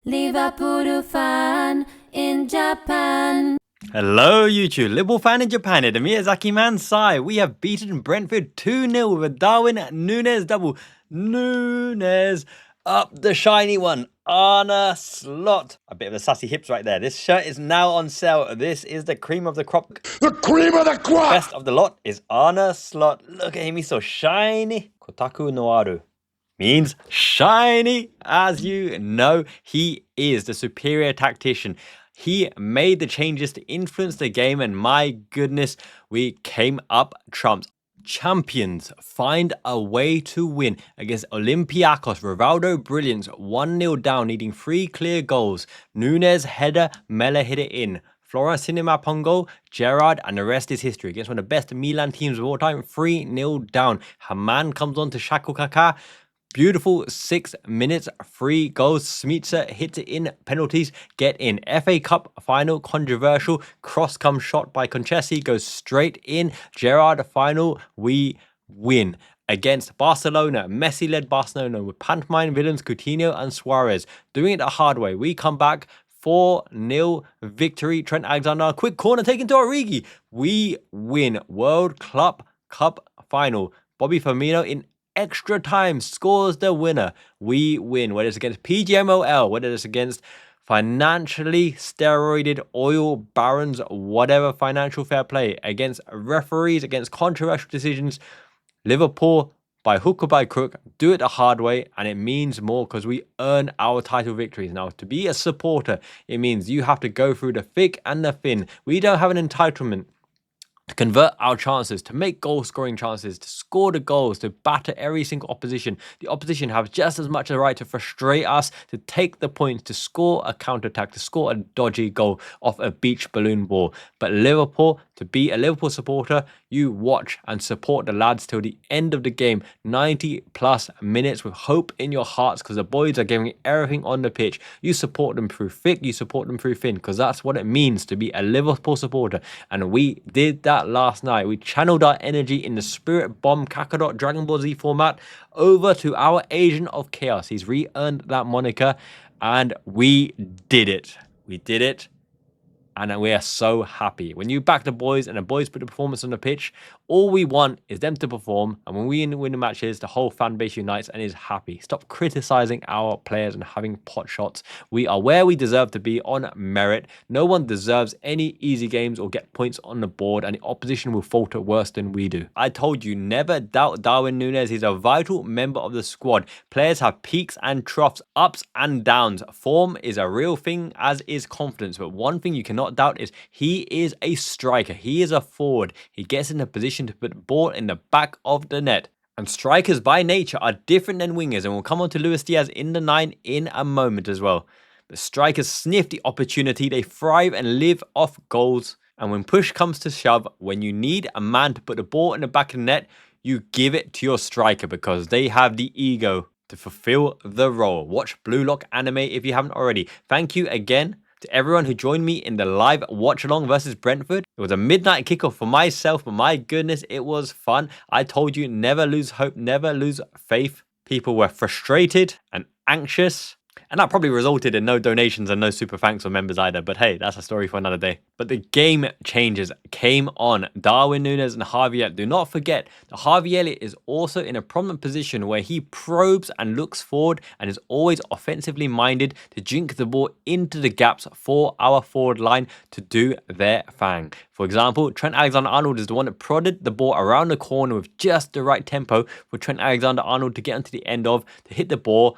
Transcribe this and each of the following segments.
Liverpool fan in Japan. Hello YouTube, Liverpool fan in Japan, the Miyazaki man Sai. We have beaten Brentford 2-0 with a Darwin Nunez double. Nunez up the shiny one. Arne Slot. A bit of the sassy hips right there. This shirt is now on sale. This is the cream of the crop. The cream of the crop! Best of the lot is Arne Slot. Look at him, he's so shiny. Kotaku no aru means shiny. As you know, he is the superior tactician. He made the changes to influence the game, and my goodness, we came up trumps. Champions find a way to win against Olympiacos. Rivaldo brilliance, 1-0 down, needing 3 clear goals. Nunez header, Mela hit it in. Flora Cinema Pongo, Gerrard, and the rest is history. Against one of the best Milan teams of all time, 3-0 down. Haman comes on to Shaku Kaka. Beautiful 6 minutes, 3 goals. Smitsa hits it in, penalties get in. FA Cup final, controversial. Cross comes shot by Conchesi, goes straight in. Gerrard final, we win. Against Barcelona, Messi-led Barcelona with pantomime villains Coutinho and Suarez. Doing it the hard way. We come back, 4-0 victory. Trent Alexander, quick corner taken to Origi. We win. World Club Cup final. Bobby Firmino in extra time scores the winner. We win. Whether it's against PGMOL, whether it's against financially steroided oil barons, whatever, financial fair play, against referees, against controversial decisions, Liverpool, by hook or by crook, do it the hard way, and it means more because we earn our title victories. Now, to be a supporter, it means you have to go through the thick and the thin. We don't have an entitlement to convert our chances, to make goal-scoring chances, to score the goals, to batter every single opposition. The opposition have just as much a right to frustrate us, to take the points, to score a counter-attack, to score a dodgy goal off a beach balloon ball. But Liverpool, to be a Liverpool supporter, you watch and support the lads till the end of the game. 90 plus minutes with hope in your hearts because the boys are giving everything on the pitch. You support them through thick, you support them through thin, because that's what it means to be a Liverpool supporter. And we did that last night. We channeled our energy in the Spirit Bomb Kakarot Dragon Ball Z format over to our Agent of Chaos. He's re-earned that moniker, and we did it. We did it. And we are so happy. When you back the boys and the boys put the performance on the pitch, all we want is them to perform. And when we win the matches, the whole fan base unites and is happy. Stop criticizing our players and having pot shots. We are where we deserve to be on merit. No one deserves any easy games or get points on the board, and the opposition will falter worse than we do. I told you, never doubt Darwin Nunez. He's a vital member of the squad. Players have peaks and troughs, ups and downs. Form is a real thing, as is confidence. But one thing you cannot doubt is he is a striker. He is a forward. He gets in a position to put the ball in the back of the net. And strikers by nature are different than wingers, and we'll come on to Luis Diaz in the 9 in a moment as well. But strikers sniff the opportunity. They thrive and live off goals. And when push comes to shove, when you need a man to put the ball in the back of the net, you give it to your striker because they have the ego to fulfill the role. Watch Blue Lock anime if you haven't already. Thank you again to everyone who joined me in the live watch along versus Brentford. It was a midnight kickoff for myself, but my goodness, it was fun. I told you, never lose hope, never lose faith. People were frustrated and anxious, and that probably resulted in no donations and no super thanks for members either. But hey, that's a story for another day. But the game changes came on. Darwin Nunez and Harvey Elliott. Do not forget that Harvey Elliott is also in a prominent position where he probes and looks forward and is always offensively minded to jink the ball into the gaps for our forward line to do their thing. For example, Trent Alexander-Arnold is the one that prodded the ball around the corner with just the right tempo for Trent Alexander-Arnold to get onto the end of, to hit the ball,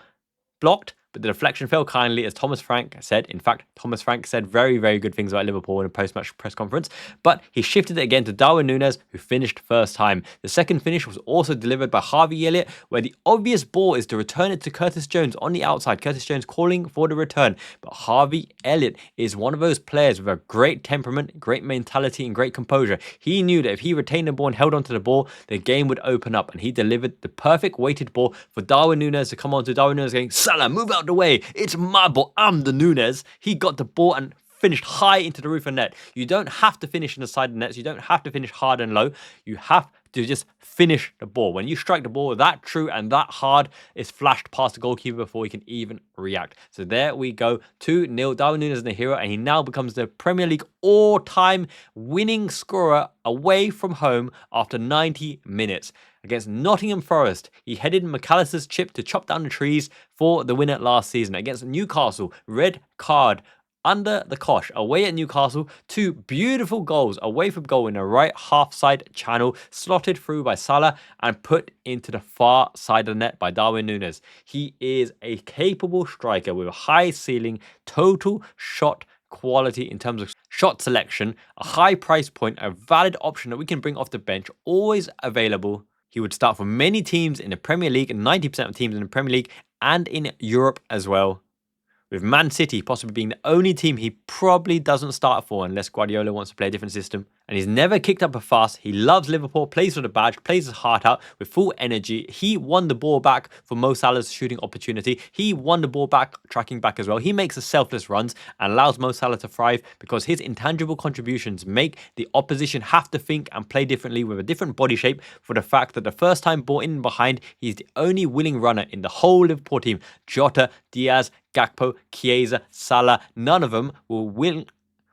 blocked, but the deflection fell kindly, as Thomas Frank said. In fact, Thomas Frank said very, very good things about Liverpool in a post-match press conference, but he shifted it again to Darwin Nunez, who finished first time. The second finish was also delivered by Harvey Elliott, where the obvious ball is to return it to Curtis Jones on the outside. Curtis Jones calling for the return, but Harvey Elliott is one of those players with a great temperament, great mentality, and great composure. He knew that if he retained the ball and held onto the ball, the game would open up, and he delivered the perfect weighted ball for Darwin Nunez to come on to. Darwin Nunez going, Salah, move out the way. It's my ball. I'm the Nunez. He got the ball and finished high into the roof of net. You don't have to finish in the side of the nets. You don't have to finish hard and low. You have to just finish the ball. When you strike the ball that true and that hard, it's flashed past the goalkeeper before he can even react. So there we go, 2-0. Darwin Nunez is the hero, and he now becomes the Premier League all-time winning scorer away from home after 90 minutes. Against Nottingham Forest, he headed McAllister's chip to chop down the trees for the winner last season. Against Newcastle, red card under the cosh, away at Newcastle, 2 beautiful goals away from goal in the right half side channel, slotted through by Salah and put into the far side of the net by Darwin Nunez. He is a capable striker with a high ceiling, total shot quality in terms of shot selection, a high price point, a valid option that we can bring off the bench, always available. He would start for many teams in the Premier League, and 90% of teams in the Premier League and in Europe as well. With Man City possibly being the only team he probably doesn't start for unless Guardiola wants to play a different system. And he's never kicked up a fuss. He loves Liverpool, plays for the badge, plays his heart out with full energy. He won the ball back for Mo Salah's shooting opportunity. He won the ball back, tracking back as well. He makes the selfless runs and allows Mo Salah to thrive because his intangible contributions make the opposition have to think and play differently with a different body shape, for the fact that the first time ball in and behind, he's the only willing runner in the whole Liverpool team. Jota, Diaz, Gakpo, Chiesa, Salah, none of them will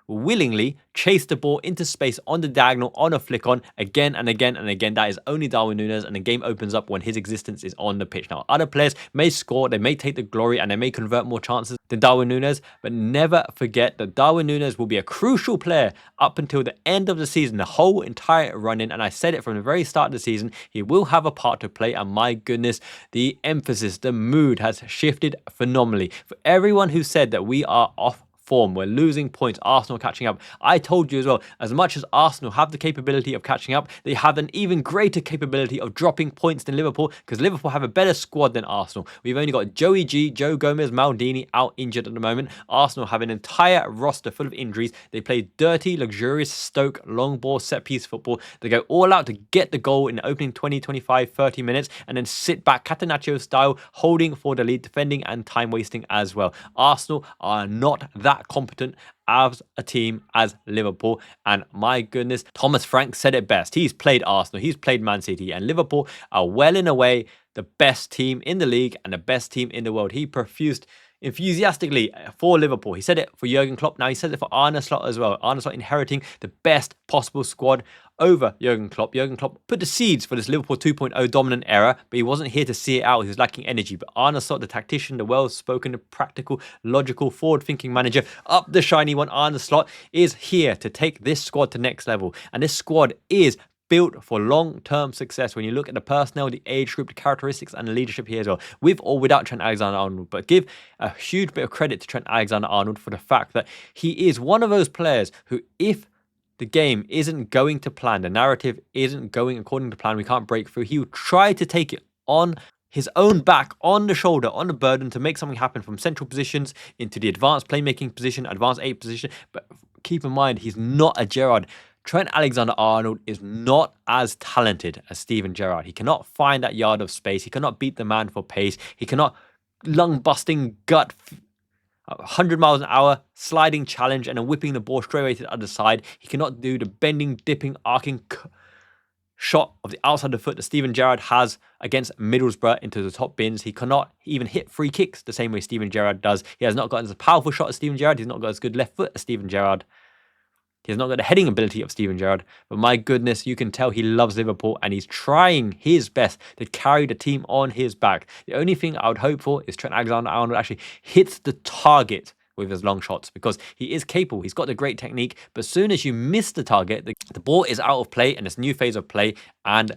willingly chase the ball into space on the diagonal, on a flick on, again and again and again. That is only Darwin Nunez, and the game opens up when his existence is on the pitch. Now, other players may score, they may take the glory, and they may convert more chances than Darwin Nunez, but never forget that Darwin Nunez will be a crucial player up until the end of the season, the whole entire run-in, and I said it from the very start of the season, he will have a part to play, and my goodness, the emphasis, the mood has shifted phenomenally. For everyone who said that we are off form, we're losing points, Arsenal catching up, I told you as well, as much as Arsenal have the capability of catching up, they have an even greater capability of dropping points than Liverpool, because Liverpool have a better squad than Arsenal. We've only got Joey G, Joe Gomez, Maldini out injured at the moment. Arsenal have an entire roster full of injuries. They play dirty, luxurious Stoke long ball set piece football. They go all out to get the goal in the opening 20, 25, 30 minutes and then sit back Catenaccio style, holding for the lead, defending and time wasting as well. Arsenal are not that competent as a team as Liverpool, and my goodness, Thomas Frank said it best. He's played Arsenal, he's played Man City, and Liverpool are well in a way the best team in the league and the best team in the world. He profused enthusiastically for Liverpool. He said it for Jurgen Klopp. Now he says it for Arne Slot as well. Arne Slot inheriting the best possible squad over Jurgen Klopp. Jurgen Klopp put the seeds for this Liverpool 2.0 dominant era, but he wasn't here to see it out. He was lacking energy. But Arne Slot, the tactician, the well-spoken, the practical, logical, forward-thinking manager, up the shiny one, Arne Slot, is here to take this squad to next level. And this squad is built for long-term success when you look at the personnel, the age group, the characteristics, and the leadership here as well, with or without Trent Alexander-Arnold. But give a huge bit of credit to Trent Alexander-Arnold for the fact that he is one of those players who, if the game isn't going to plan, the narrative isn't going according to plan, we can't break through, he will try to take it on his own back, on the shoulder, on the burden to make something happen from central positions into the advanced playmaking position, advanced 8 position. But keep in mind, he's not a Gerrard. Trent Alexander-Arnold is not as talented as Steven Gerrard. He cannot find that yard of space. He cannot beat the man for pace. He cannot lung-busting gut 100 miles an hour sliding challenge and then whipping the ball straight away to the other side. He cannot do the bending, dipping, arcing shot of the outside of the foot that Steven Gerrard has against Middlesbrough into the top bins. He cannot even hit free kicks the same way Steven Gerrard does. He has not got as powerful shot as Steven Gerrard. He's not got as good left foot as Steven Gerrard. He has not got the heading ability of Steven Gerrard, but my goodness, you can tell he loves Liverpool and he's trying his best to carry the team on his back. The only thing I would hope for is Trent Alexander-Arnold actually hits the target with his long shots, because he is capable. He's got the great technique, but as soon as you miss the target, the ball is out of play and this new phase of play, and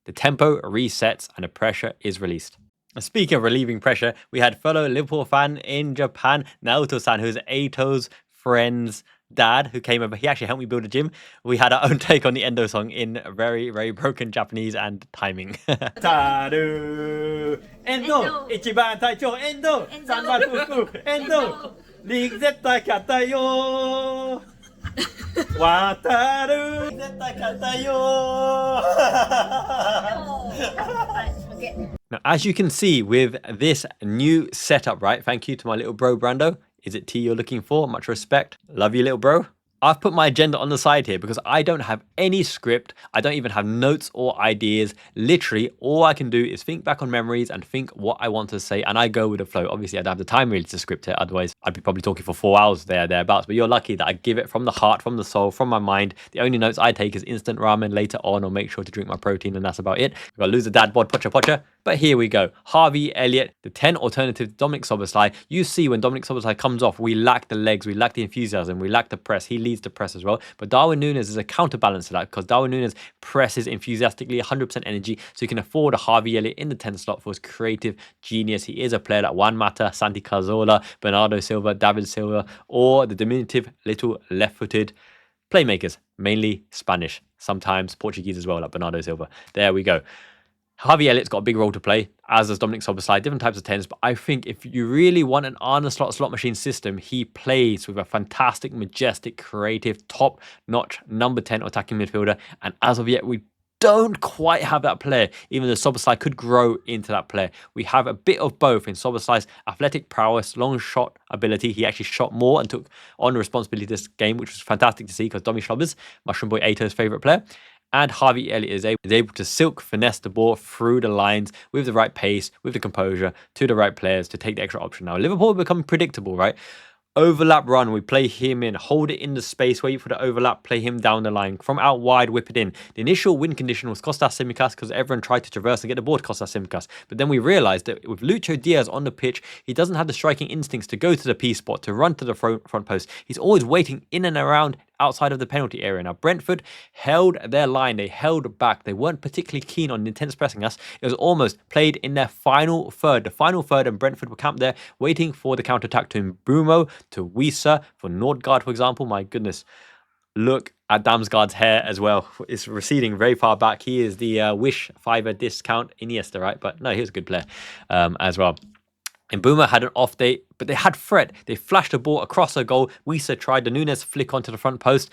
the tempo resets and the pressure is released. Speaking of relieving pressure, we had fellow Liverpool fan in Japan, Naoto-san, who's Eito's friend's dad, who came over. He actually helped me build a gym. We had our own take on the Endo song in very, very broken Japanese and timing. Taru Endo Ichiban Taicho Endo Sanban Fuku Endo League Zettai Katta yo Wataru Zettai Katta yo. Now, as you can see with this new setup, right? Thank you to my little bro Brando. Is it tea you're looking for? Much respect. Love you, little bro. I've put my agenda on the side here because I don't have any script. I don't even have notes or ideas. Literally, all I can do is think back on memories and think what I want to say, and I go with the flow. Obviously, I don't have the time really to script it. Otherwise, I'd be probably talking for 4 hours thereabouts. But you're lucky that I give it from the heart, from the soul, from my mind. The only notes I take is instant ramen later on, or make sure to drink my protein, and that's about it. I've got to lose the dad bod, pocha pocha. But here we go. Harvey Elliott, the 10 alternative to Dominic Szoboszlai. You see when Dominic Szoboszlai comes off, we lack the legs, we lack the enthusiasm, we lack the press. He leads the press as well. But Darwin Nunez is a counterbalance to that because Darwin Nunez presses enthusiastically, 100% energy, so he can afford a Harvey Elliott in the 10 slot for his creative genius. He is a player like Juan Mata, Santi Cazorla, Bernardo Silva, David Silva, or the diminutive little left-footed playmakers, mainly Spanish, sometimes Portuguese as well, like Bernardo Silva. There we go. Harvey Elliott's got a big role to play, as does Dominic Szoboszlai, different types of 10s, but I think if you really want an Arne slot machine system, he plays with a fantastic, majestic, creative, top-notch number 10 attacking midfielder, and as of yet, we don't quite have that player, even though Szoboszlai could grow into that player. We have a bit of both in Szoboszlai's athletic prowess, long shot ability. He actually shot more and took on responsibility this game, which was fantastic to see because Domi Schlobbers, Mushroom Boy Ato's favourite player, and Harvey Elliott is able to finesse the ball through the lines with the right pace, with the composure, to the right players to take the extra option. Now, Liverpool become predictable, right? Overlap run, we play him in, hold it in the space, wait for the overlap, play him down the line. From out wide, whip it in. The initial win condition was Kostas Tsimikas because everyone tried to traverse and get the ball to Kostas Tsimikas. But then we realised that with Lucho Diaz on the pitch, he doesn't have the striking instincts to go to the P spot, to run to the front post. He's always waiting in and around outside of the penalty area. Now, Brentford held their line. They held back. They weren't particularly keen on intense pressing us. It was almost played in their final third. The final third, and Brentford were camped there waiting for the counter-attack to Mbeumo, to Wiesa, for Nordgaard, for example. My goodness. Look at Damsgaard's hair as well. It's receding very far back. He is the Wish Fiver discount Iniesta, right? But no, he was a good player as well. And Boomer had an off day, but they had threat. They flashed the ball across a goal. Wiesa tried the Nunez flick onto the front post.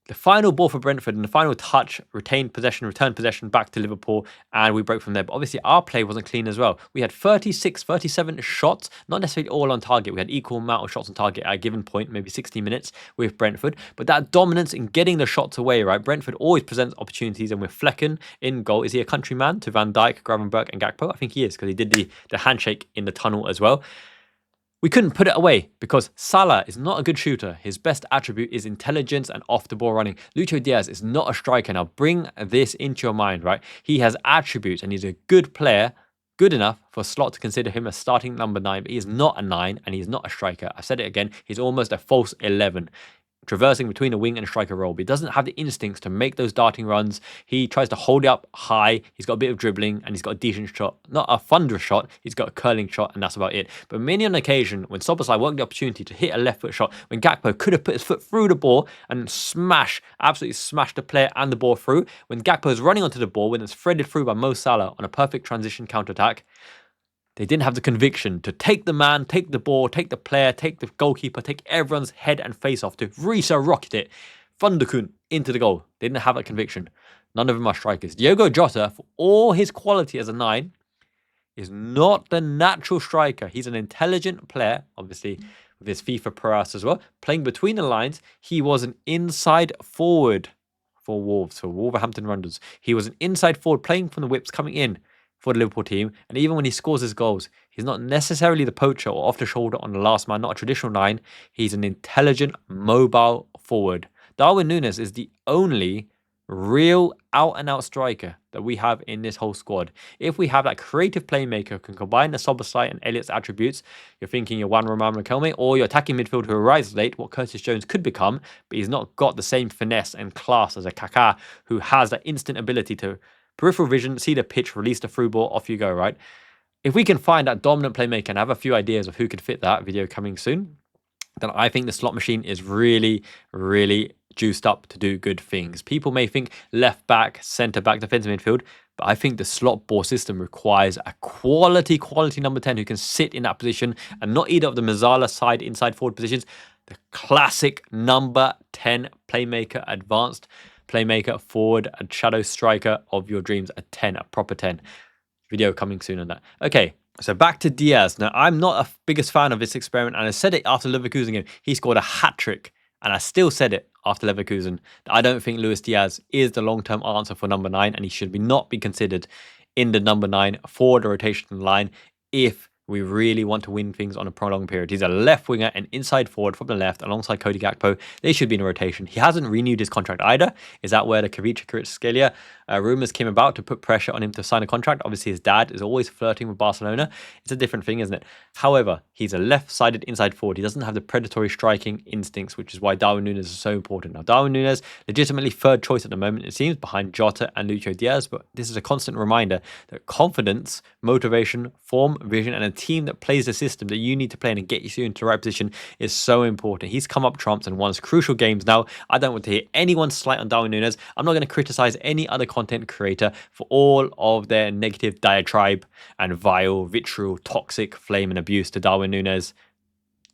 The final ball for Brentford and the final touch, returned possession back to Liverpool, and we broke from there. But obviously our play wasn't clean as well. We had 37 shots, not necessarily all on target. We had equal amount of shots on target at a given point, maybe 60 minutes with Brentford. But that dominance in getting the shots away, right? Brentford always presents opportunities, and with Flecken in goal, is he a countryman to Van Dijk, Gravenberch and Gakpo? I think he is, because he did the handshake in the tunnel as well. We couldn't put it away because Salah is not a good shooter. His best attribute is intelligence and off-the-ball running. Lucho Diaz is not a striker. Now, bring this into your mind, right? He has attributes and he's a good player, good enough for Slot to consider him a starting number 9, but he is not a 9 and he's not a striker. I've said it again, he's almost a false 11. Traversing between a wing and a striker role, but he doesn't have the instincts to make those darting runs. He tries to hold it up high. He's got a bit of dribbling and he's got a decent shot. Not a thunderous shot, he's got a curling shot, and that's about it. But many on occasion, when Szoboszlai won't get the opportunity to hit a left foot shot, when Gakpo could have put his foot through the ball and absolutely smash the player and the ball through, when Gakpo is running onto the ball, when it's threaded through by Mo Salah on a perfect transition counter-attack, they didn't have the conviction to take the man, take the ball, take the player, take the goalkeeper, take everyone's head and face off, to rocket it, Thunderkunt into the goal. They didn't have that conviction. None of them are strikers. Diogo Jota, for all his quality as a 9, is not the natural striker. He's an intelligent player, obviously with his FIFA prowess as well. Playing between the lines, he was an inside forward for Wolves, for Wolverhampton Wanderers. He was an inside forward playing from the whips, coming in for the Liverpool team, and even when he scores his goals, he's not necessarily the poacher or off the shoulder on the last man, not a traditional 9. He's an intelligent, mobile forward. Darwin Nunez is the only real out-and-out striker that we have in this whole squad. If we have that creative playmaker who can combine the Szoboszlai and Elliott's attributes, you're thinking your Juan Román Riquelme, or your attacking midfielder who arrives late, what Curtis Jones could become, but he's not got the same finesse and class as a Kaká, who has that instant ability to peripheral vision, see the pitch, release the through ball, off you go, right? If we can find that dominant playmaker and have a few ideas of who could fit that, video coming soon, then I think the slot machine is really, really juiced up to do good things. People may think left back, centre back, defensive midfield, but I think the slot ball system requires a quality number 10 who can sit in that position, and not either of the Mazzala side, inside forward positions. The classic number 10 playmaker, advanced playmaker, forward, and shadow striker of your dreams, a 10, a proper 10. Video coming soon on that. Okay, so back to Diaz. Now, I'm not a biggest fan of this experiment, and I said it after the Leverkusen game. He scored a hat-trick And I still said it after Leverkusen, that I don't think Luis Diaz is the long-term answer for number 9, and he should not be considered in the number 9 for the rotation line if we really want to win things on a prolonged period. He's a left winger and inside forward from the left alongside Cody Gakpo. They should be in a rotation. He hasn't renewed his contract either. Is that where the Kvaratskhelia rumours came about to put pressure on him to sign a contract? Obviously, his dad is always flirting with Barcelona. It's a different thing, isn't it? However, he's a left-sided inside forward. He doesn't have the predatory striking instincts, which is why Darwin Nunez is so important. Now, Darwin Nunez, legitimately third choice at the moment, it seems, behind Jota and Lucho Diaz, but this is a constant reminder that confidence, motivation, form, vision, and a team that plays the system that you need to play in and get you into the right position is so important. He's come up trumps and won crucial games. Now, I don't want to hear anyone slight on Darwin Nunez. I'm not going to criticize any other content creator for all of their negative diatribe and vile, vitriol, toxic flame and abuse to Darwin Nunez.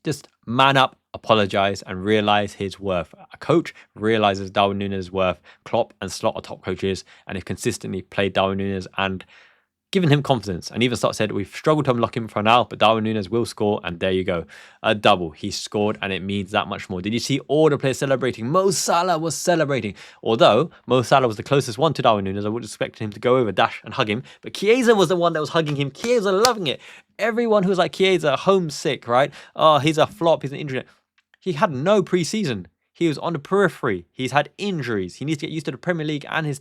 Just man up, apologize, and realize his worth. A coach realizes Darwin Nunez's worth. Klopp and Slot are top coaches and have consistently played Darwin Nunez and given him confidence. And even Slot said, we've struggled to unlock him for now, but Darwin Nunez will score, and there you go. A double. He scored, and it means that much more. Did you see all the players celebrating? Mo Salah was celebrating. Although Mo Salah was the closest one to Darwin Nunez, I would expect him to go over, dash, and hug him. But Chiesa was the one that was hugging him. Chiesa loving it. Everyone who was like, Chiesa, homesick, right? Oh, he's a flop, he's an injury. He had no preseason. He was on the periphery. He's had injuries. He needs to get used to the Premier League and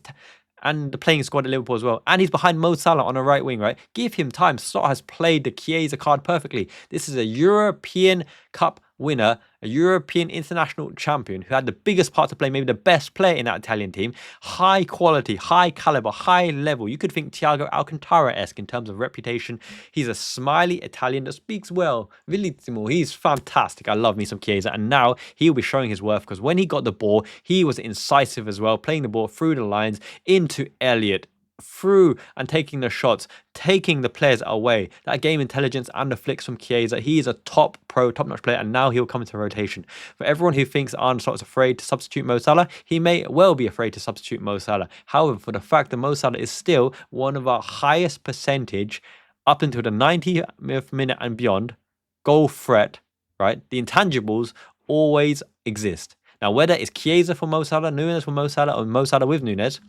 and the playing squad at Liverpool as well. And he's behind Mo Salah on a right wing, right? Give him time. Slot has played the Chiesa card perfectly. This is a European Cup winner, a European international champion who had the biggest part to play, maybe the best player in that Italian team. High quality, high caliber, high level. You could think Thiago Alcantara-esque in terms of reputation. He's a smiley Italian that speaks well. Bellissimo. He's fantastic. I love me some Chiesa. And now he'll be showing his worth because when he got the ball, he was incisive as well, playing the ball through the lines into Elliott, through and taking the shots, taking the players away. That game intelligence and the flicks from Chiesa. He is a top-notch player, and now he'll come into rotation. For everyone who thinks Arne Slot is afraid to substitute Mo Salah, he may well be afraid to substitute Mo Salah. However, for the fact that Mo Salah is still one of our highest percentage up until the 90th minute and beyond goal threat, right? The intangibles always exist. Now, whether it's Chiesa for Mo Salah, Nunez for Mo Salah, or Mo Salah with Nunez,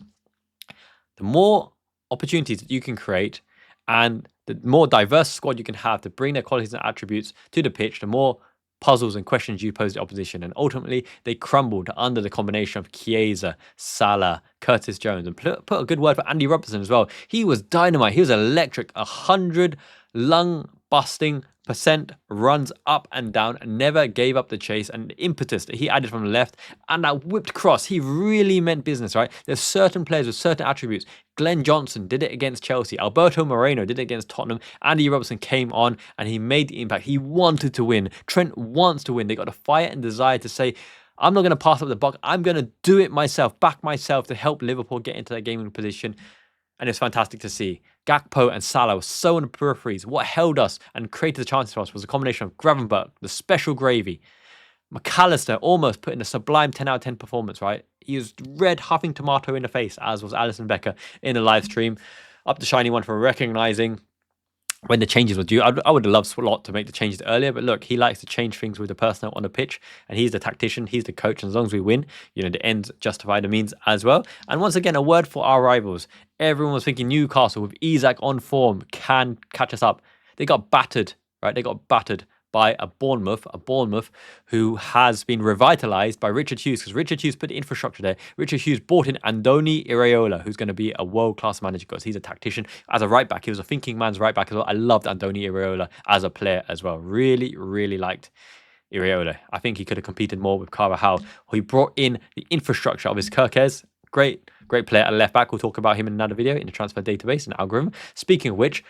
the more opportunities that you can create and the more diverse squad you can have to bring their qualities and attributes to the pitch, the more puzzles and questions you pose to the opposition. And ultimately, they crumbled under the combination of Chiesa, Salah, Curtis Jones, and put a good word for Andy Robertson as well. He was dynamite. He was electric. 100 lung-busting % runs up and down and never gave up the chase, and the impetus that he added from the left and that whipped cross, he really meant business, right? There's certain players with certain attributes. Glenn Johnson did it against Chelsea. Alberto Moreno did it against Tottenham. Andy Robertson came on and he made the impact. He wanted to win. Trent wants to win. They got the fire and desire to say, I'm not going to pass up the buck. I'm going to do it myself, back myself to help Liverpool get into that gaming position. And it's fantastic to see. Gakpo and Salah were so on the peripheries. What held us and created the chances for us was a combination of Gravenberch, the special gravy. McAllister almost put in a sublime 10 out of 10 performance, right? He was red huffing tomato in the face, as was Alisson Becker in the live stream. Up the shiny one for recognising when the changes were due. I would have loved Slot to make the changes earlier, but look, he likes to change things with the personnel on the pitch, and he's the tactician, he's the coach, and as long as we win, the ends justify the means as well. And once again, a word for our rivals. Everyone was thinking Newcastle with Isak on form can catch us up. They got battered, right? They got battered by a Bournemouth who has been revitalised by Richard Hughes, because Richard Hughes put the infrastructure there. Richard Hughes brought in Andoni Iraola, who's going to be a world-class manager because he's a tactician. As a right-back, he was a thinking man's right-back as well. I loved Andoni Iraola as a player as well. Really, really liked Iraola. I think he could have competed more with Carvajal. He brought in the infrastructure of his Kirkes. Great player at left-back. We'll talk about him in another video in the transfer database and algorithm. Speaking of which,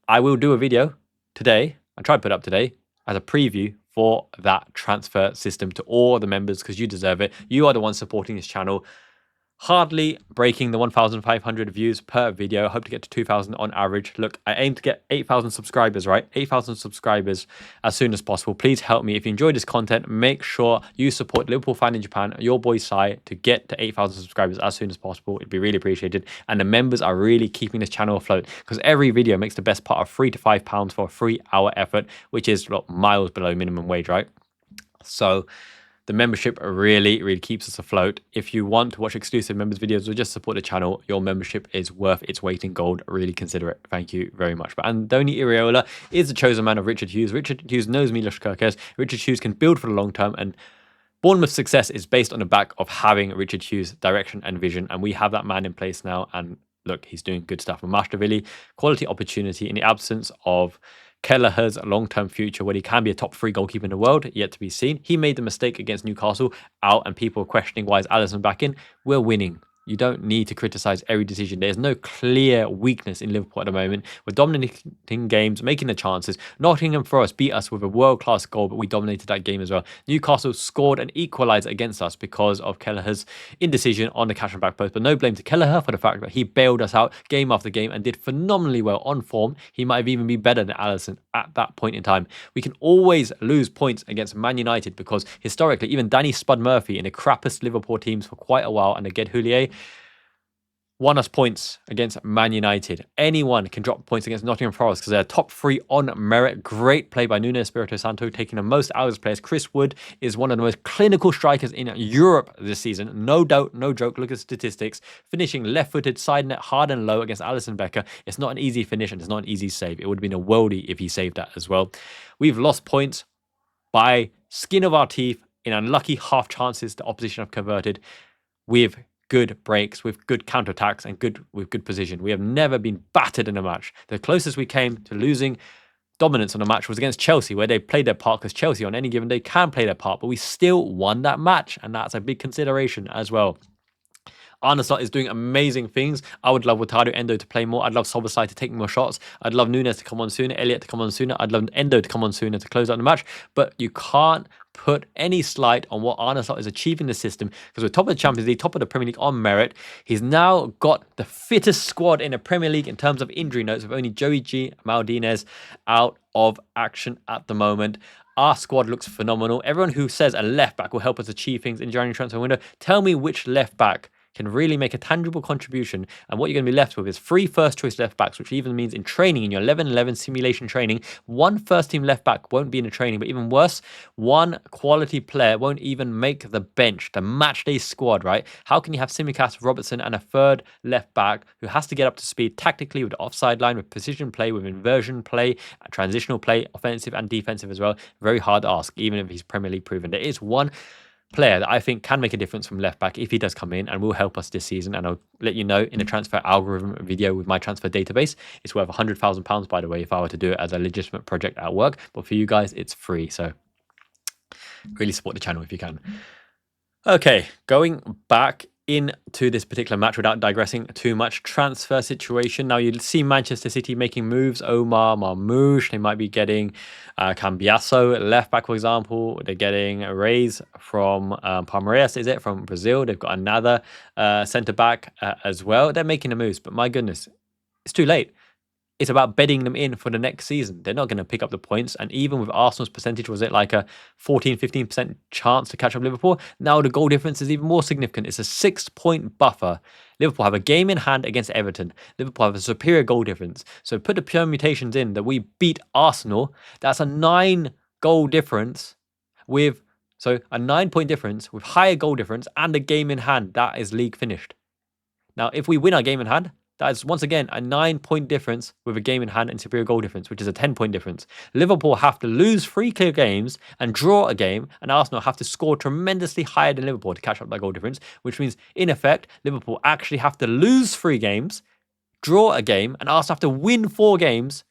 I will do a video today. I tried to put it up today as a preview for that transfer system to all the members, because you deserve it. You are the ones supporting this channel. Hardly breaking the 1,500 views per video. I hope to get to 2,000 on average. Look, I aim to get 8,000 subscribers, right? 8,000 subscribers as soon as possible. Please help me. If you enjoy this content, make sure you support Liverpool Fan in Japan, your boy Sai, to get to 8,000 subscribers as soon as possible. It'd be really appreciated. And the members are really keeping this channel afloat, because every video makes the best part of £3 to £5 for a 3-hour effort, which is miles below minimum wage, right? So The membership really, really keeps us afloat. If you want to watch exclusive members videos or just support the channel, your membership is worth its weight in gold. Really consider it. Thank you very much. But Andoni Iraola is the chosen man of Richard Hughes. Richard Hughes knows Milos Kerkez. Richard Hughes can build for the long term, and Bournemouth's success is based on the back of having Richard Hughes' direction and vision, and we have that man in place now. And look, he's doing good stuff. Masterville, quality opportunity in the absence of Kelleher's long-term future, where he can be a top 3 goalkeeper in the world, yet to be seen. He made the mistake against Newcastle out, and people are questioning why is Alisson back in. We're winning. You don't need to criticise every decision. There's no clear weakness in Liverpool at the moment. We're dominating games, making the chances. Nottingham Forest beat us with a world-class goal, but we dominated that game as well. Newcastle scored an equaliser against us because of Kelleher's indecision on the catch and back post. But no blame to Kelleher for the fact that he bailed us out game after game and did phenomenally well on form. He might have even been better than Alisson at that point in time. We can always lose points against Man United because historically, even Danny Spud Murphy in the crappiest Liverpool teams for quite a while, and again Houllier, won us points against Man United. Anyone can drop points against Nottingham Forest because they're top 3 on merit. Great play by Nuno Espirito Santo, taking the most out of his players. Chris Wood is one of the most clinical strikers in Europe this season. No doubt, no joke. Look at statistics. Finishing left-footed, side net, hard and low against Alisson Becker. It's not an easy finish and it's not an easy save. It would have been a worldie if he saved that as well. We've lost points by skin of our teeth in unlucky half chances the opposition have converted with good breaks, with good counterattacks, and with good position. We have never been battered in a match. The closest we came to losing dominance on a match was against Chelsea, where they played their part, because Chelsea on any given day can play their part, but we still won that match, and that's a big consideration as well. Arne Slot is doing amazing things. I would love Wataru Endo to play more. I'd love Szoboszlai to take more shots. I'd love Nunez to come on sooner, Elliott to come on sooner. I'd love Endo to come on sooner to close out the match. But you can't put any slight on what Arne Slot is achieving in the system, because we're top of the Champions League, top of the Premier League on merit. He's now got the fittest squad in the Premier League in terms of injury notes, with only Joey G, Maldinez out of action at the moment. Our squad looks phenomenal. Everyone who says a left back will help us achieve things in January transfer window, tell me which left back can really make a tangible contribution, and what you're going to be left with is 3 first-choice left-backs, which even means in training, in your 11-11 simulation training, 1 first-team left-back won't be in the training, but even worse, 1 quality player won't even make the bench, the matchday squad, right? How can you have Tsimikas, Robertson, and a 3rd left-back who has to get up to speed tactically with the offside line, with precision play, with inversion play, transitional play, offensive and defensive as well? Very hard to ask, even if he's Premier League proven. There is 1 player that I think can make a difference from left back if he does come in and will help us this season, and I'll let you know in the transfer algorithm video with my transfer database. It's worth £100,000, by the way, if I were to do it as a legitimate project at work, but for you guys it's free, so really support the channel if you can. Okay, going back into this particular match without digressing too much, transfer situation. Now you see Manchester City making moves. Omar Marmoush, they might be getting Cambiasso, left back, for example. They're getting Reis from Palmeiras, is it, from Brazil. They've got another centre back as well. They're making the moves, but my goodness, it's too late. It's about bedding them in for the next season. They're not going to pick up the points. And even with Arsenal's percentage, was it like a 14-15% chance to catch up Liverpool? Now the goal difference is even more significant. It's a 6-point buffer. Liverpool have a game in hand against Everton. Liverpool have a superior goal difference. So put the permutations in that we beat Arsenal. That's a 9-goal difference with, so a 9-point difference with higher goal difference and a game in hand. That is league finished. Now, if we win our game in hand, that is once again a 9-point difference with a game in hand and superior goal difference, which is a 10-point difference. Liverpool have to lose 3 clear games and draw a game, and Arsenal have to score tremendously higher than Liverpool to catch up that goal difference, which means, in effect, Liverpool actually have to lose 3 games, draw a game, and Arsenal have to win 4 games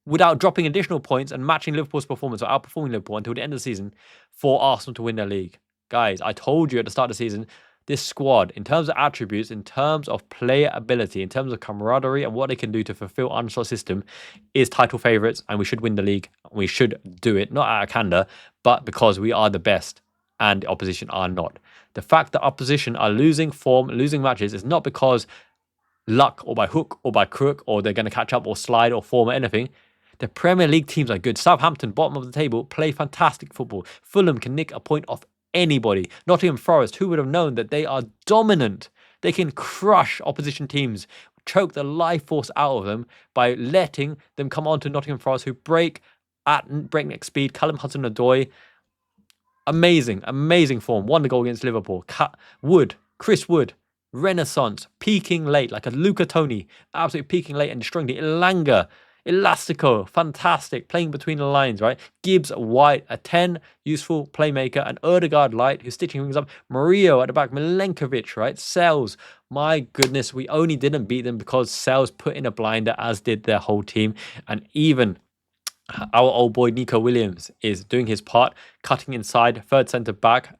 without dropping additional points and matching Liverpool's performance or outperforming Liverpool until the end of the season for Arsenal to win their league. Guys, I told you at the start of the season, this squad, in terms of attributes, in terms of player ability, in terms of camaraderie and what they can do to fulfill Arne Slot's system, is title favourites, and we should win the league. We should do it, not out of candour, but because we are the best and the opposition are not. The fact that opposition are losing form, losing matches, is not because luck or by hook or by crook or they're going to catch up or slide or form or anything. The Premier League teams are good. Southampton, bottom of the table, play fantastic football. Fulham can nick a point off anybody. Nottingham Forest, who would have known that they are dominant? They can crush opposition teams, choke the life force out of them by letting them come on to Nottingham Forest, who break at breakneck speed. Callum Hudson-Odoi, amazing form. Won the goal against Liverpool. Chris Wood, renaissance, peaking late, like a Luca Toni, absolutely peaking late and destroying the Ilanga. Elastico, fantastic, playing between the lines, right? Gibbs, White, a 10, useful playmaker, and Erdegaard Light, who's stitching things up. Murillo at the back, Milenkovic, right? Sells, my goodness, we only didn't beat them because Sells put in a blinder, as did their whole team. And even our old boy Nico Williams is doing his part, cutting inside, third centre back,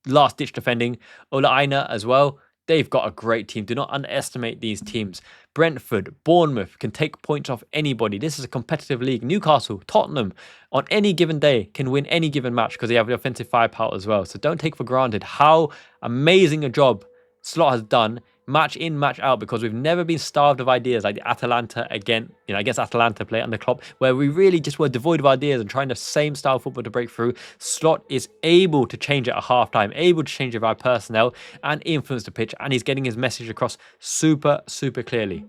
last ditch defending. Ola Aina as well. They've got a great team. Do not underestimate these teams. Brentford, Bournemouth can take points off anybody. This is a competitive league. Newcastle, Tottenham, on any given day can win any given match because they have the offensive firepower as well. So don't take for granted how amazing a job Slot has done match in, match out, because we've never been starved of ideas like the Atalanta against Atalanta play under Klopp, where we really just were devoid of ideas and trying the same style of football to break through. Slot is able to change it at halftime, able to change it via personnel and influence the pitch, and he's getting his message across super clearly.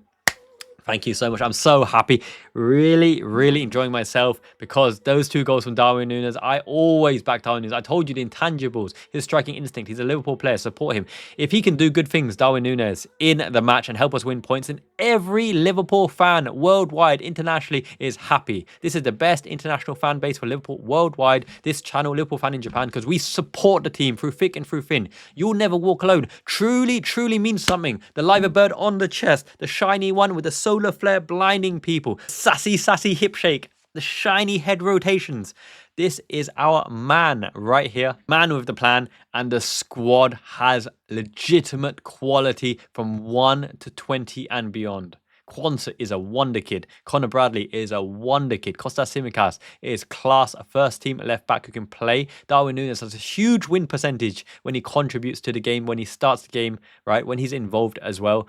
Thank you so much. I'm so happy. Really enjoying myself because those 2 goals from Darwin Nunez, I always back Darwin Nunez. I told you the intangibles, his striking instinct. He's a Liverpool player. Support him. If he can do good things, Darwin Nunez, in the match and help us win points, then every Liverpool fan worldwide, internationally, is happy. This is the best international fan base for Liverpool worldwide. This channel, Liverpool Fan in Japan, because we support the team through thick and through thin. You'll never walk alone. Truly means something. The liver bird on the chest, the shiny one with the solar flare blinding people, sassy hip shake, the shiny head rotations. This is our man right here, man with the plan, and the squad has legitimate quality from 1 to 20 and beyond. Quansah is a wonder kid. Connor Bradley is a wonder kid. Kostas Tsimikas is class, a first team left back who can play. Darwin Nunez has a huge win percentage when he contributes to the game, when he starts the game, right? When he's involved as well.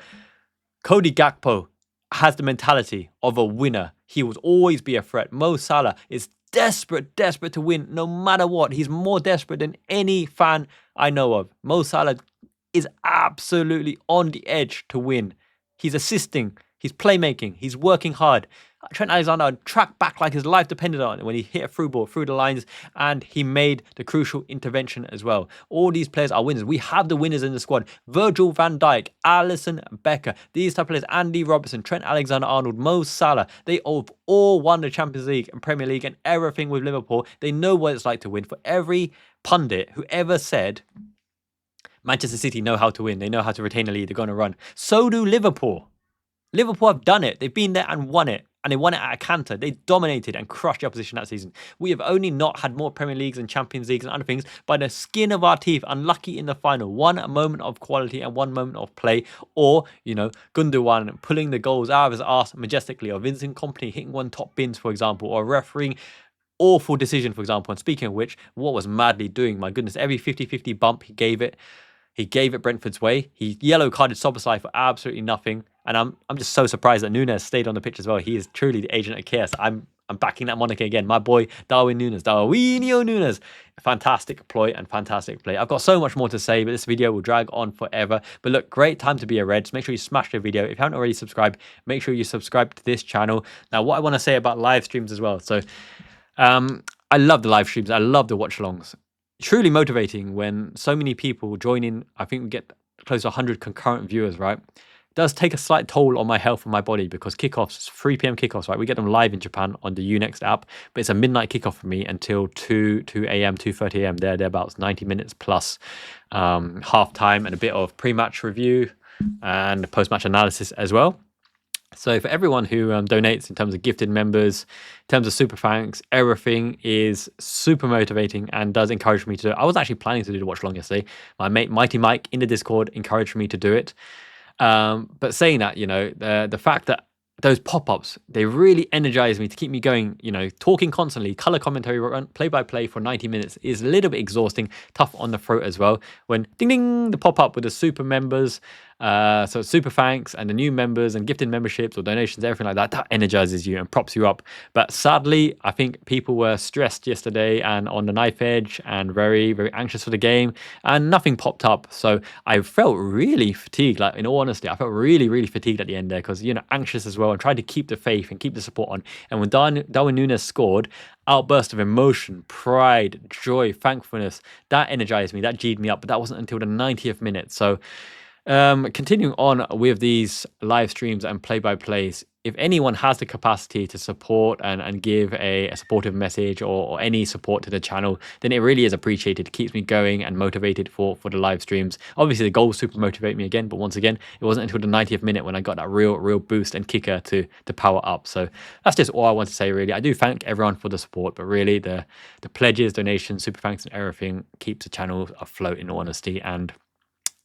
Cody Gakpo has the mentality of a winner. He will always be a threat. Mo Salah is desperate to win no matter what. He's more desperate than any fan I know of. Mo Salah is absolutely on the edge to win. He's assisting. He's playmaking. He's working hard. Trent Alexander tracked back like his life depended on it when he hit a through ball through the lines, and he made the crucial intervention as well. All these players are winners. We have the winners in the squad. Virgil van Dijk, Alisson Becker, these type of players, Andy Robertson, Trent Alexander-Arnold, Mo Salah, they all won the Champions League and Premier League and everything with Liverpool. They know what it's like to win. For every pundit who ever said Manchester City know how to win, they know how to retain a lead, they're going to run, so do Liverpool. Liverpool have done it. They've been there and won it. And they won it at a canter. They dominated and crushed the opposition that season. We have only not had more Premier Leagues and Champions Leagues and other things by the skin of our teeth. Unlucky in the final. One moment of quality and one moment of play. Or, Gundogan pulling the goals out of his arse majestically. Or Vincent Kompany hitting one top bins, for example. Or refereeing awful decision, for example. And speaking of which, what was Madley doing? My goodness, every 50-50 bump he gave it. He gave it Brentford's way. He yellow carded Szoboszlai for absolutely nothing. And I'm just so surprised that Nunez stayed on the pitch as well. He is truly the agent of chaos. I'm backing that moniker again. My boy Darwin Nunez, Darwinio Nunez. Fantastic ploy and fantastic play. I've got so much more to say, but this video will drag on forever. But look, great time to be a Red. So make sure you smash the video. If you haven't already subscribed, make sure you subscribe to this channel. Now, what I want to say about live streams as well. So I love the live streams. I love the watch alongs. Truly motivating when so many people join in. I think we get close to 100 concurrent viewers, right? It does take a slight toll on my health and my body because kickoffs, 3 p.m. kickoffs, right? We get them live in Japan on the Unext app, but it's a midnight kickoff for me until 2 a.m., 2:30 a.m. Thereabouts, 90 minutes plus half time and a bit of pre-match review and post-match analysis as well. So for everyone who donates in terms of gifted members, in terms of super thanks, everything is super motivating and does encourage me to do it. I was actually planning to do the watch along yesterday. My mate Mighty Mike in the Discord encouraged me to do it. But saying that, the fact that those pop-ups, they really energize me to keep me going. Talking constantly, color commentary, play-by-play for 90 minutes is a little bit exhausting, tough on the throat as well. When ding ding, the pop-up with the super members, so super thanks and the new members and gifted memberships or donations, everything like that, that energizes you and props you up. But sadly, I think people were stressed yesterday and on the knife edge and very anxious for the game, and nothing popped up. So I felt really fatigued. Like, in all honesty, I felt really fatigued at the end there because anxious as well. well and tried to keep the faith and keep the support on. And when Darwin Nunez scored, outburst of emotion, pride, joy, thankfulness, that energized me, that G'd me up. But that wasn't until the 90th minute. So continuing on with these live streams and play-by-plays, if anyone has the capacity to support and give a supportive message or any support to the channel, then it really is appreciated. It keeps me going and motivated for the live streams. Obviously, the goals super motivate me again, but once again, it wasn't until the 90th minute when I got that real boost and kicker to power up. So that's just all I want to say, really. I do thank everyone for the support, but really the pledges, donations, super thanks and everything keeps the channel afloat, in all honesty. And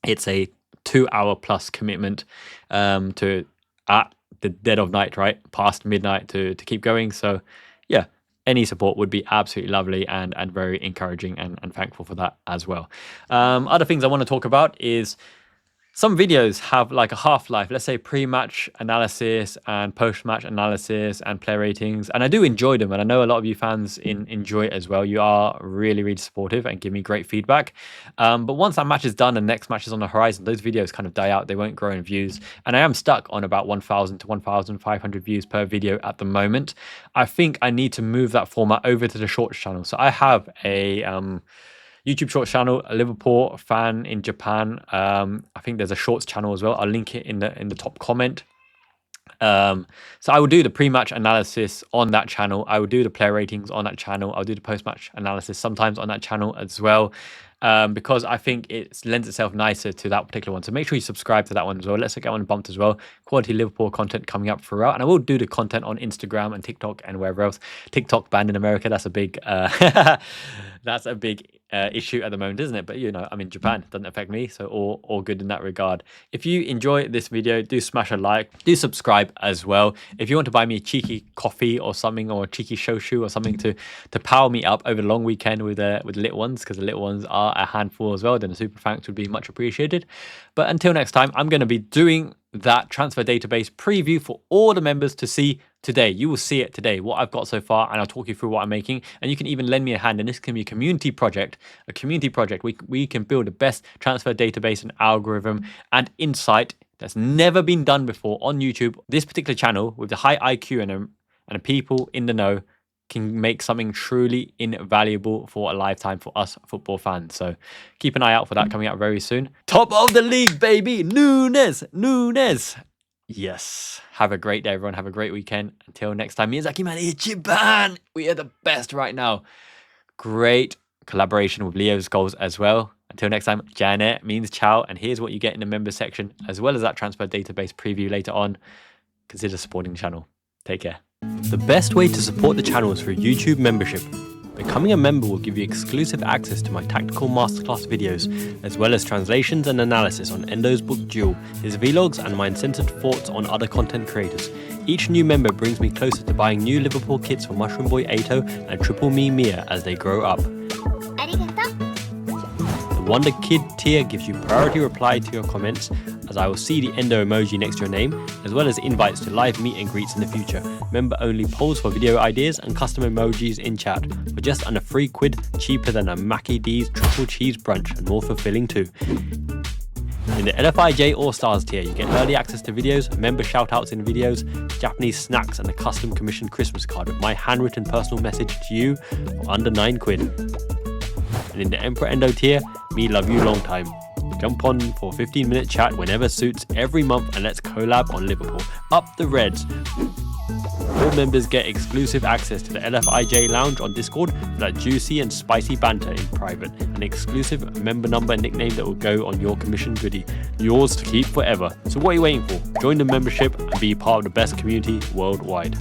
it's a 2-hour plus commitment to at the dead of night, right, past midnight, to keep going. So yeah, any support would be absolutely lovely and very encouraging, and thankful for that as well. Other things I want to talk about is some videos have like a half-life, let's say pre-match analysis and post-match analysis and player ratings, and I do enjoy them, and I know a lot of you fans enjoy it as well. You are really supportive and give me great feedback, but once that match is done and next match is on the horizon, those videos kind of die out. They won't grow in views, and I am stuck on about 1,000 to 1,500 views per video at the moment. I think I need to move that format over to the Shorts channel. So I have a YouTube Shorts channel, a Liverpool fan in Japan. I think there's a Shorts channel as well. I'll link it in the top comment. So I will do the pre-match analysis on that channel. I will do the player ratings on that channel. I'll do the post-match analysis sometimes on that channel as well, because I think it lends itself nicer to that particular one. So make sure you subscribe to that one as well. Let's get one bumped as well. Quality Liverpool content coming up throughout, and I will do the content on Instagram and TikTok and wherever else. TikTok banned in America. That's a big that's a big issue at the moment, isn't it? But you know, I'm in Japan, it doesn't affect me, so all good in that regard. If you enjoy this video, do smash a like, do subscribe as well. If you want to buy me a cheeky coffee or something, or a cheeky shoshu or something to power me up over the long weekend with the little ones, because the little ones are a handful as well, then the super thanks would be much appreciated. But until next time, I'm going to be doing that transfer database preview for all the members to see today. You will see it today, what I've got so far, and I'll talk you through what I'm making, and you can even lend me a hand, and this can be a community project. We can build the best transfer database and algorithm and insight that's never been done before on YouTube. This particular channel with the high IQ and the people in the know can make something truly invaluable for a lifetime for us football fans. So keep an eye out for that coming out very soon. Top of the league, baby! Nunez! Yes. Have a great day, everyone. Have a great weekend. Until next time, Miyazaki Man is Japan. We are the best right now. Great collaboration with Leo's goals as well. Until next time, Janet means ciao. And here's what you get in the members section, as well as that transfer database preview later on. Consider supporting the channel. Take care. The best way to support the channel is through YouTube membership. Becoming a member will give you exclusive access to my tactical masterclass videos, as well as translations and analysis on Endo's book Duel, his vlogs, and my uncensored thoughts on other content creators. Each new member brings me closer to buying new Liverpool kits for Mushroom Boy Ato and Triple Me Mia as they grow up. The Wonder Kid tier gives you priority reply to your comments, as I will see the Endo emoji next to your name, as well as invites to live meet and greets in the future, member-only polls for video ideas, and custom emojis in chat for just under £3, cheaper than a Mackie D's triple cheese brunch, and more fulfilling too. In the LFIJ All-Stars tier, you get early access to videos, member shoutouts in videos, Japanese snacks, and a custom commissioned Christmas card with my handwritten personal message to you for under £9. And in the Emperor Endo tier, me love you long time. Jump on for a 15-minute chat whenever suits every month, and let's collab on Liverpool. Up the Reds! All members get exclusive access to the LFIJ Lounge on Discord for that juicy and spicy banter in private, an exclusive member number and nickname that will go on your commission goodie. Yours to keep forever. So what are you waiting for? Join the membership and be part of the best community worldwide.